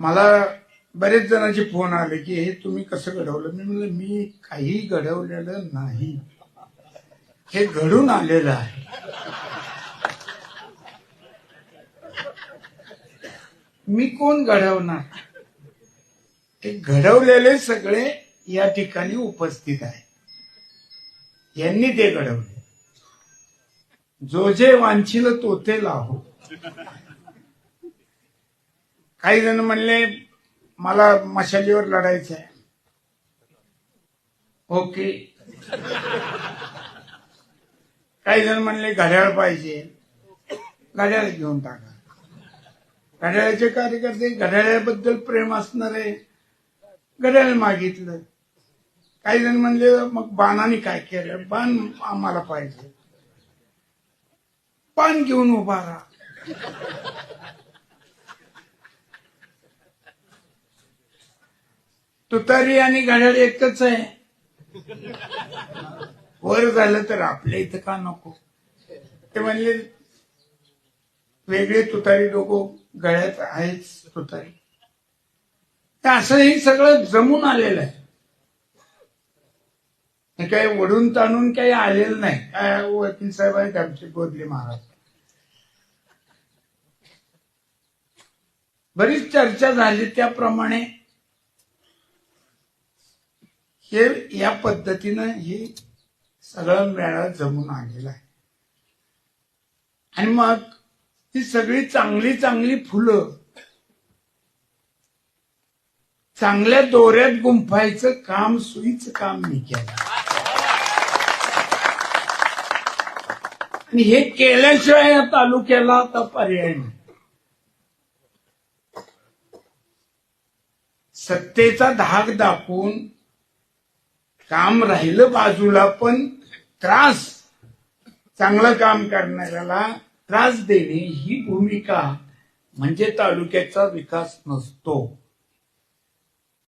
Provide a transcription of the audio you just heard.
मला बरेच जणांचे फोन आले की हे तुम्ही कसं घडवलं. मी म्हणलं मी काही घडवलेलं नाही, हे घडून आलेलं आहे. मी कोण घडवणार, ते घडवलेले सगळे या ठिकाणी उपस्थित आहे. यांनी ते घडवले. जो जे वांछिल तो ते लाहो. काही जण म्हणले मला मशालीवर लढायचं आहे. ओके. काही जण म्हणले घड्याळ पाहिजे, घड्याळ घेऊन टाका. घड्याळाचे कार्यकर्ते, घड्याळाबद्दल प्रेम असणारे घड्याळ मागितलं. काही जण म्हणले मग बाणाने काय केलं, बाण आम्हाला पाहिजे, बाण घेऊन उभा राहा. तुतारी आणि घड्याळ एकच आहे. वर झालं तर आपल्या इथं का नको. ते म्हणले वेगळे तुतारी लोक, गळ्यात आहेच तुतारी. तर असं हे सगळं जमून आलेलं आहे. हे काही वडून ताणून काही आलेलं नाही. काय वकील साहेब आहेत आमचे गोदले महाराज, बरीच चर्चा झाली. त्याप्रमाणे हे या पद्धतीनं हे सगळं मेळा जमून आलेला आहे. आणि मग ही सगळी चांगली चांगली फुलं चांगल्या दोऱ्यात गुंफायचं काम, सुईचं काम मी केलं. आणि हे केल्याशिवाय या तालुक्याला आता पर्याय नाही. सत्तेचा धाक दाखवून काम राहिलं बाजूला, पण त्रास, चांगलं काम करणाऱ्याला त्रास देणे ही भूमिका म्हणजे तालुक्याचा विकास नसतो.